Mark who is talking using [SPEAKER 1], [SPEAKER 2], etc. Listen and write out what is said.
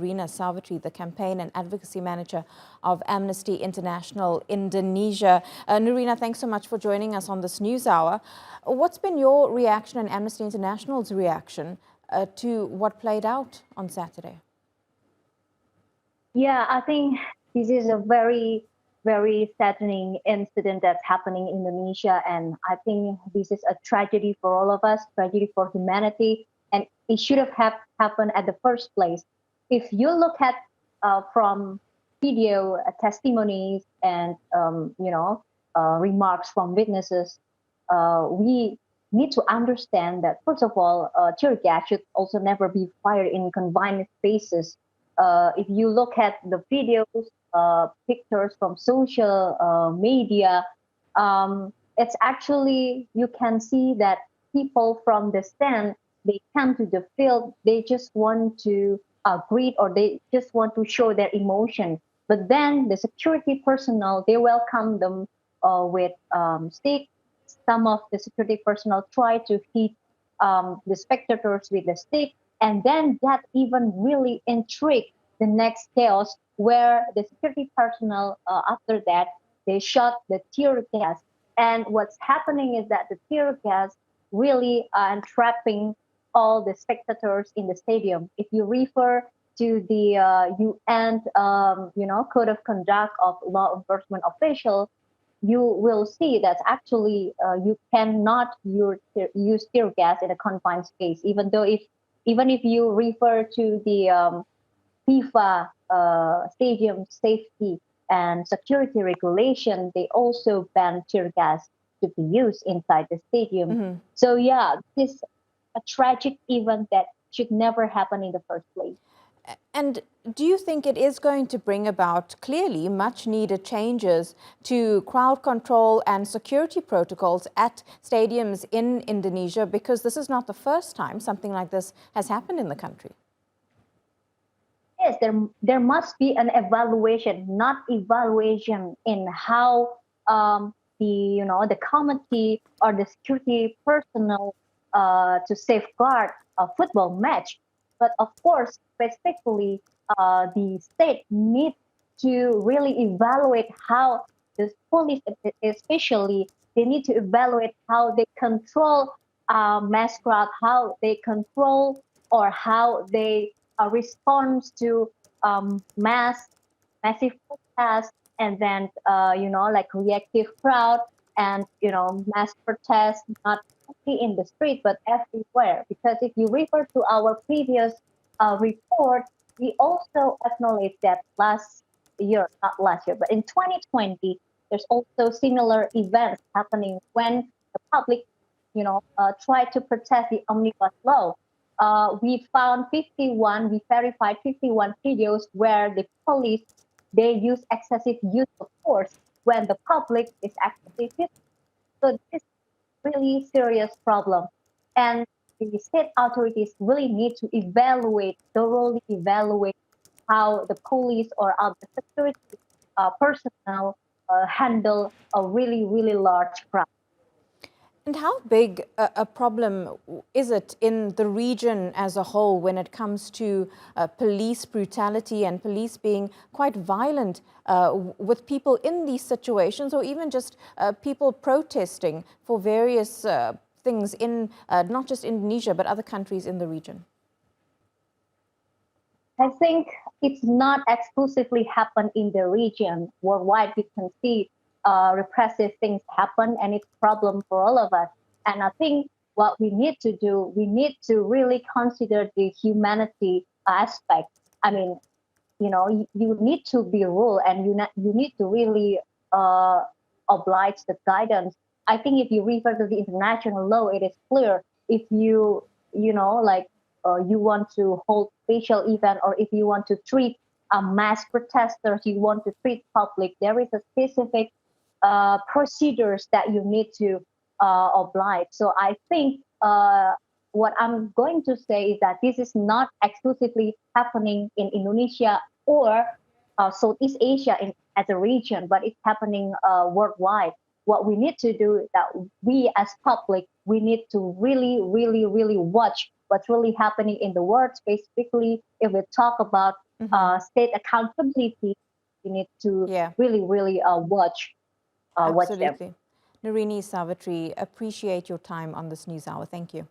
[SPEAKER 1] Nurina Savitri, the Campaign and Advocacy Manager of Amnesty International Indonesia. Nurina, thanks so much for joining us on this news hour. What's been your reaction and Amnesty International's reaction to what played out on Saturday?
[SPEAKER 2] Yeah, I think this is a very, very saddening incident that's happening in Indonesia. And I think this is a tragedy for all of us, tragedy for humanity. And it should have happened at the first place. If you look at from video testimonies and, remarks from witnesses, we need to understand that, first of all, tear gas should also never be fired in confined spaces. If you look at the videos, pictures from social media, it's actually, you can see that people from the stand, they come to the field, they just want to greet, or they just want to show their emotion. But then the security personnel, they welcome them with sticks. Some of the security personnel try to hit the spectators with the stick. And then that even really intrigued the next chaos, where the security personnel, after that, they shot the tear gas. And what's happening is that the tear gas really entrapping all the spectators in the stadium. If you refer to the UN, code of conduct of law enforcement officials, you will see that actually you cannot use tear gas in a confined space, even if you refer to the FIFA stadium safety and security regulation, they also ban tear gas to be used inside the stadium. Mm-hmm. So yeah, this is a tragic event that should never happen in the first place.
[SPEAKER 1] And do you think it is going to bring about clearly much needed changes to crowd control and security protocols at stadiums in Indonesia? Because this is not the first time something like this has happened in the country.
[SPEAKER 2] Yes, there must be an evaluation, not evaluation in how the committee or the security personnel to safeguard a football match. But of course, specifically, the state needs to really evaluate how the police, especially, they need to evaluate how they control mass crowd, how they control or how they respond to massive protests, and then reactive crowd and mass protests, not only in the street but everywhere. Because if you refer to our previous report, we also acknowledged that not last year, but in 2020, there's also similar events happening when the public, tried to protest the omnibus law. We verified 51 videos where the police, they use excessive use of force when the public is actually fit. So this is a really serious problem. And the state authorities really need to thoroughly evaluate how the police or other security personnel handle a really, really large crowd.
[SPEAKER 1] And how big a problem is it in the region as a whole when it comes to police brutality and police being quite violent with people in these situations, or even just people protesting for various things in not just Indonesia, but other countries in the region?
[SPEAKER 2] I think it's not exclusively happen in the region. Worldwide, we can see repressive things happen, and it's a problem for all of us. And I think what we need to do, we need to really consider the humanity aspect. I mean, you need to be ruled, and you need to really oblige the guidance. I think if you refer to the international law, it is clear. If you want to hold special event, or if you want to treat mass protesters, you want to treat public, there is a specific procedures that you need to oblige. So I think what I'm going to say is that this is not exclusively happening in Indonesia or Southeast Asia as a region, but it's happening worldwide. What we need to do is that we as public, we need to really, really, really watch what's really happening in the world. Specifically, if we talk about state accountability, we need to
[SPEAKER 1] Yeah.
[SPEAKER 2] really watch them.
[SPEAKER 1] Absolutely. Nurina Savitri, appreciate your time on this News Hour. Thank you.